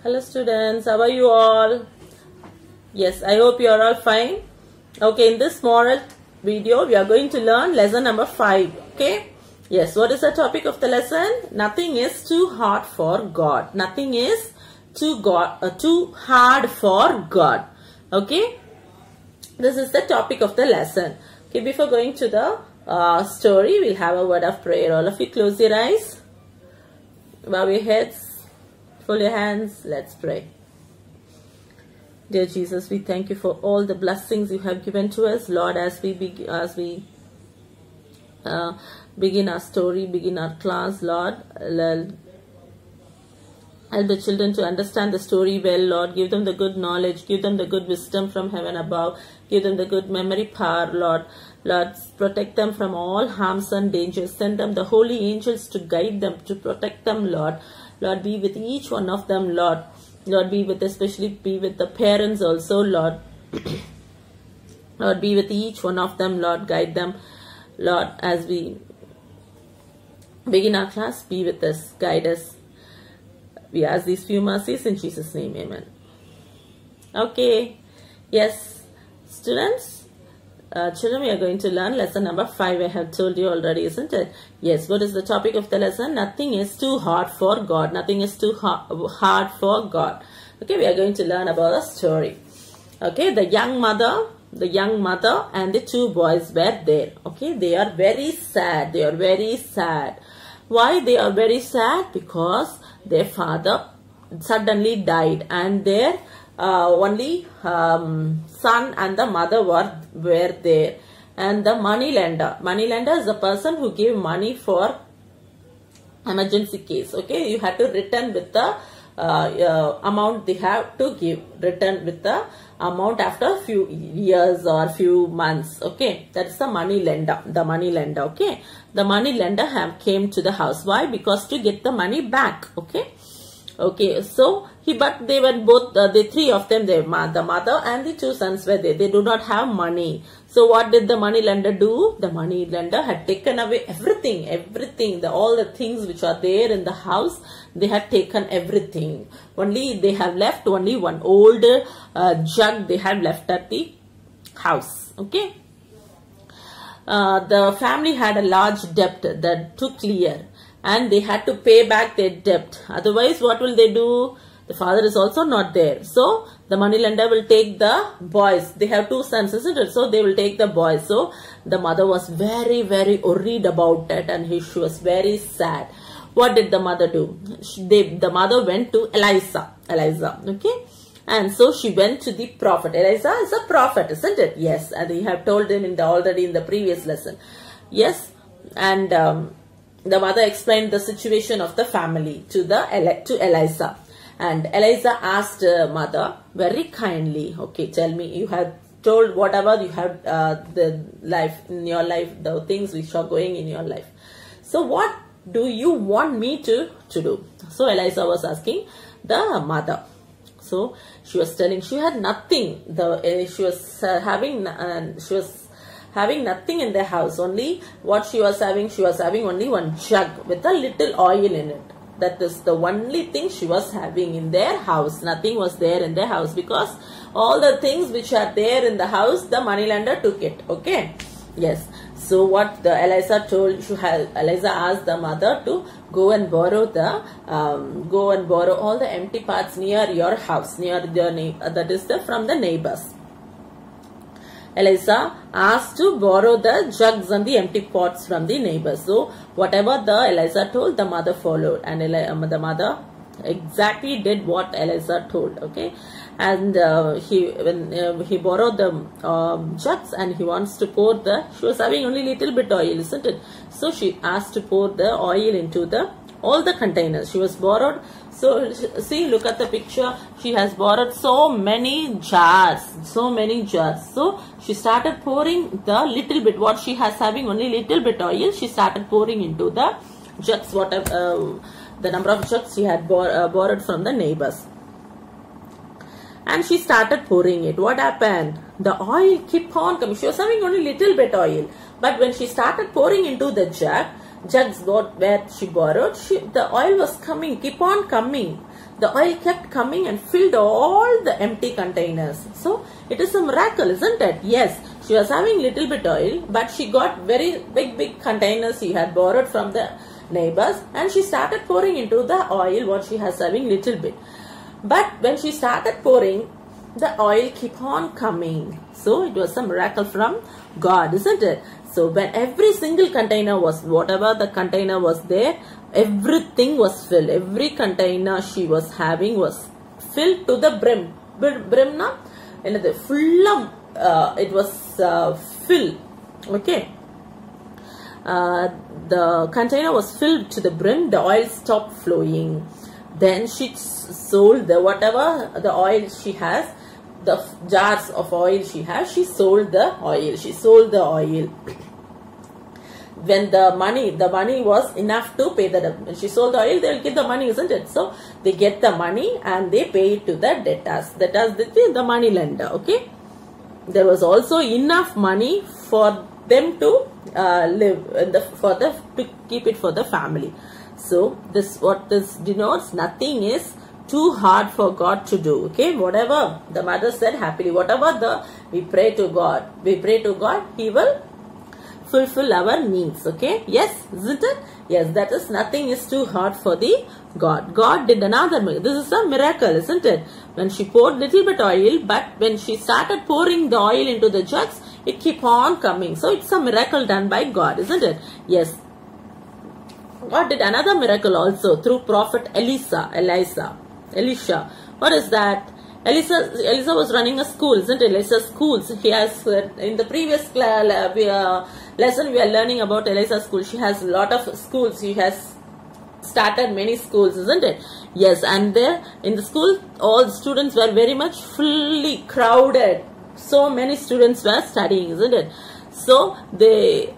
Hello students, how are you all? Yes, I hope you are all fine. Okay, in this moral video, we are going to learn lesson number 5. Okay? Yes, what is the topic of the lesson? Nothing is too hard for God. Nothing is too hard for God. Okay? This is the topic of the lesson. Okay, before going to the story, we'll have a word of prayer. All of you close your eyes, bow your heads, fold your hands. Let's pray. Dear Jesus, we thank you for all the blessings you have given to us, Lord. As we begin our story, begin our class, Lord. Help the children to understand the story well, Lord. Give them the good knowledge. Give them the good wisdom from heaven above. Give them the good memory power, Lord. Lord, protect them from all harms and dangers. Send them the holy angels to guide them, to protect them, Lord. Lord, be with each one of them, Lord. Lord, especially be with the parents also, Lord. Lord, be with each one of them, Lord. Guide them, Lord, as we begin our class. Be with us, guide us. We ask these few mercies in Jesus' name, amen. Okay, yes, students, children, we are going to learn lesson number 5. I have told you already, isn't it? Yes, what is the topic of the lesson? Nothing is too hard for God. Nothing is too hard for God. Okay, we are going to learn about a story. Okay, the young mother and the 2 boys were there. Okay, they are very sad. They are very sad. Why they are very sad? Because their father suddenly died and their only son and the mother were there, and the money lender is the person who gave money for emergency case. Okay, you have to return with the amount they have to give, return with the amount after a few years or few months. Okay, that's the money lender. Okay, the money lender came to the house. Why? Because to get the money back. Okay, so but they were both, the 3 of them, the mother and the 2 sons were there. They do not have money. So what did the money lender do? The money lender had taken away everything, all the things which are there in the house. They had taken everything. Only they have left only one old jug they have left at the house. Okay. The family had a large debt that to clear, and they had to pay back their debt. Otherwise, what will they do? The father is also not there. So, the money lender will take the boys. They have 2 sons, isn't it? So, they will take the boys. So, the mother was very, very worried about it, and she was very sad. What did the mother do? The mother went to Eliza. Okay? And so, she went to the prophet. Eliza is a prophet, isn't it? Yes. And you have told him already in the previous lesson. Yes. And the mother explained the situation of the family to Eliza. And Eliza asked mother very kindly, okay, tell me, you have told whatever you have, the life in your life, the things which are going in your life. So what do you want me to do? So Eliza was asking the mother. So she was telling she had nothing. She was having nothing in the house. Only what she was having only one jug with a little oil in it. That is the only thing she was having in their house. Nothing was there in their house, because all the things which are there in the house, the moneylender took it. Okay. Yes. So what the Eliza told, Eliza asked the mother to go and borrow all the empty pots near your house, that is from the neighbors. Eliza asked to borrow the jugs and the empty pots from the neighbors. So, whatever the Eliza told, the mother followed. And the mother exactly did what Eliza told. Okay. And when he borrowed the jugs and he wants to pour she was having only little bit oil, isn't it? So, she asked to pour the oil into all the containers. She was borrowed. So, see, look at the picture. She has borrowed so many jars. So, she started pouring the little bit. What she has having only little bit oil, she started pouring into the jugs. Whatever the number of jugs she had borrowed from the neighbors. And she started pouring it. What happened? The oil kept on coming. She was having only little bit oil. But when she started pouring into the jugs where she borrowed, the oil was coming, keep on coming. the oil kept coming and filled all the empty containers. So it is a miracle, isn't it? Yes, she was having little bit oil, but she got very big containers she had borrowed from the neighbors, and she started pouring into the oil what she has having little bit. But when she started pouring, the oil keep on coming. So it was a miracle from God, isn't it? So when every single container was, whatever the container was there, everything was filled. Every container she was having was filled to the brim. Brim na? Full of, it was filled. Okay. The container was filled to the brim. The oil stopped flowing. Then she sold the whatever the oil she has, the jars of oil she has, she sold the oil. She sold the oil. When the money was enough to pay the, when she sold the oil, they will get the money, isn't it? So they get the money and they pay it to the debtors. Debtors, the money lender. Okay. There was also enough money for them to live to keep it for the family. So this, what this denotes, nothing is too hard for God to do. Okay, whatever the mother said happily, whatever we pray to God, He will fulfill our needs. Okay, yes, isn't it? Yes, that is, nothing is too hard for the God. God did another miracle. This is a miracle, isn't it? When she poured little bit oil, but when she started pouring the oil into the jugs, it keep on coming. So it's a miracle done by God, isn't it? Yes. God did another miracle also through prophet Elisha. What is that? Elisha was running a school, isn't it? Elisha's schools. He has, in the previous lesson we are learning about Elisha's school. She has a lot of schools. She has started many schools, isn't it? Yes, and there in the school, all the students were very much fully crowded. So many students were studying, isn't it? So the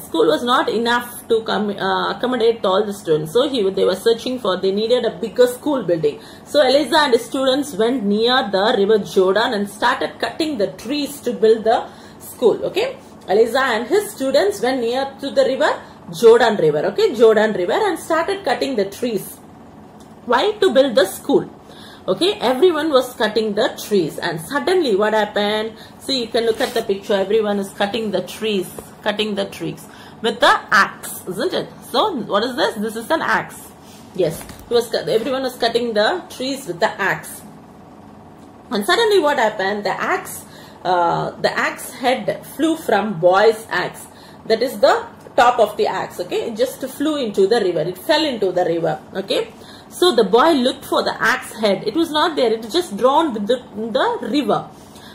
school was not enough to accommodate all the students. So they were searching for, they needed a bigger school building. So Elisha and his students went near the river Jordan and started cutting the trees to build the school. Okay, Elisha and his students went near to the river Jordan River. Okay, Jordan River, and started cutting the trees. Why? To build the school. Okay, everyone was cutting the trees, and suddenly what happened? See, you can look at the picture. Everyone is cutting the trees with the axe, isn't it? So what is this? This is an axe. Yes, everyone was cutting the trees with the axe. And suddenly what happened? The axe head flew from boy's axe. That is the top of the axe. Okay, it just flew into the river. It fell into the river. Okay. So the boy looked for the axe head. It was not there. It was just drawn with the river.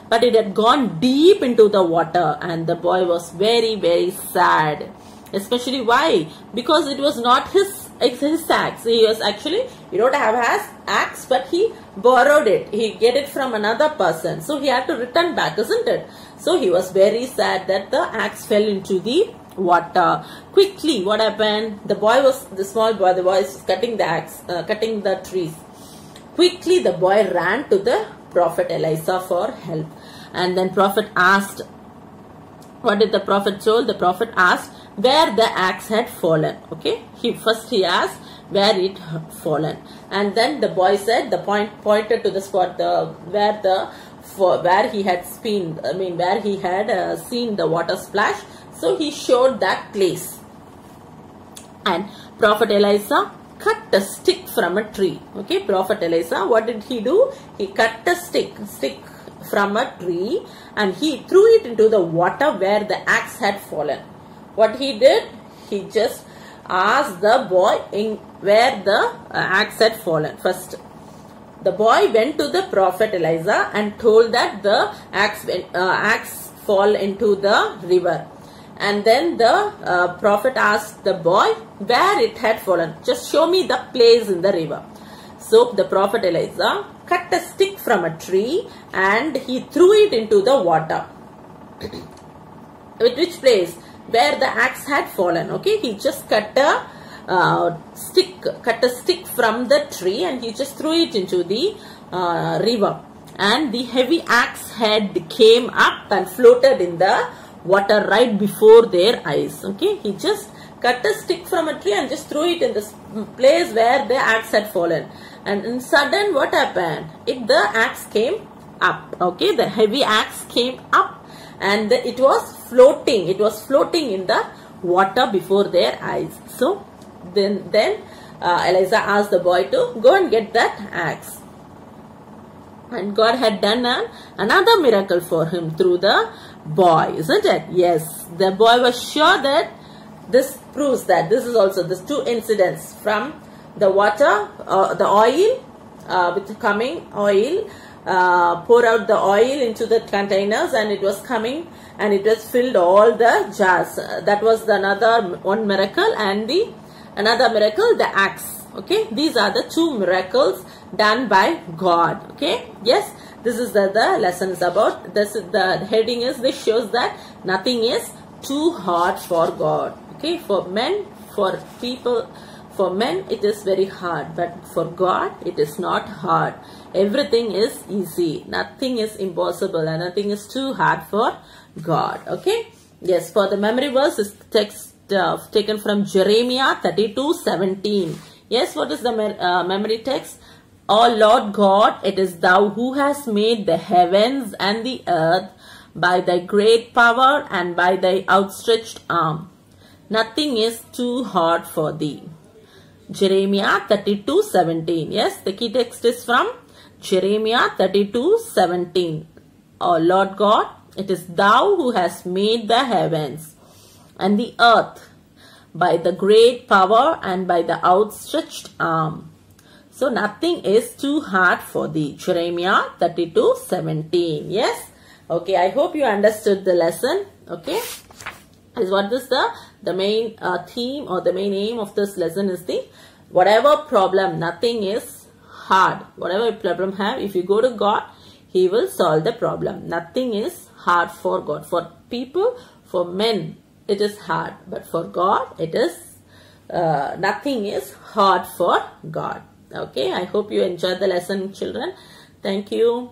But it had gone deep into the water. And the boy was very, very sad. Especially why? Because it was not his axe. He was actually, he don't have his axe, but he borrowed it. He get it from another person. So he had to return back, isn't it? So he was very sad that the axe fell into the water. Quickly, what happened? The boy was cutting the axe, cutting the trees. Quickly, the boy ran to the prophet Elisha for help. And then prophet asked, what did the prophet told? The prophet asked where the axe had fallen. Okay, he asked where it had fallen, and then the boy said, pointed to the spot where he had seen the water splash. So he showed that place. And prophet Elisha cut a stick from a tree. Okay, prophet Elisha, what did he do? He cut a stick from a tree, and he threw it into the water where the axe had fallen. What he did? He just asked the boy where the axe had fallen. First, the boy went to the prophet Elisha and told that the axe fall into the river. And then the prophet asked the boy where it had fallen. Just show me the place in the river. So the prophet Elisha cut a stick from a tree and he threw it into the water. At which place? Where the axe had fallen. Okay, he just cut a stick from the tree and he just threw it into the river. And the heavy axe head came up and floated in the water right before their eyes. Okay, he just cut a stick from a tree and just threw it in the place where the axe had fallen. And in sudden, what happened? The axe came up. Okay, the heavy axe came up, and it was floating. It was floating in the water before their eyes. So then Elijah asked the boy to go and get that axe. And God had done another miracle for him through the boy, isn't it? Yes, the boy was sure that this proves that this is also the two incidents from the water, the oil, with coming oil, pour out the oil into the containers, and it was coming and it was filled all the jars. That was one miracle, and another miracle, the axe. Okay, these are the two miracles done by God. Okay, yes, this is the lesson is about. This is the heading is, this shows that nothing is too hard for God. Okay, for men, for people, for men it is very hard, but for God it is not hard. Everything is easy. Nothing is impossible, and nothing is too hard for God. Okay, yes, for the memory verse is text taken from Jeremiah 32:17. Yes, what is the memory text? O Lord God, it is thou who hast made the heavens and the earth by thy great power and by thy outstretched arm. Nothing is too hard for thee. Jeremiah 32:17. Yes, the key text is from Jeremiah 32:17. O Lord God, it is thou who hast made the heavens and the earth by the great power and by the outstretched arm. So nothing is too hard for thee. Jeremiah 32:17. Yes. Okay, I hope you understood the lesson. Okay. Is what is the main theme or the main aim of this lesson is whatever problem, nothing is hard. Whatever problem have, if you go to God, He will solve the problem. Nothing is hard for God. For people, for men, it is hard, but for God, it is nothing is hard for God. Okay, I hope you enjoyed the lesson, children. Thank you.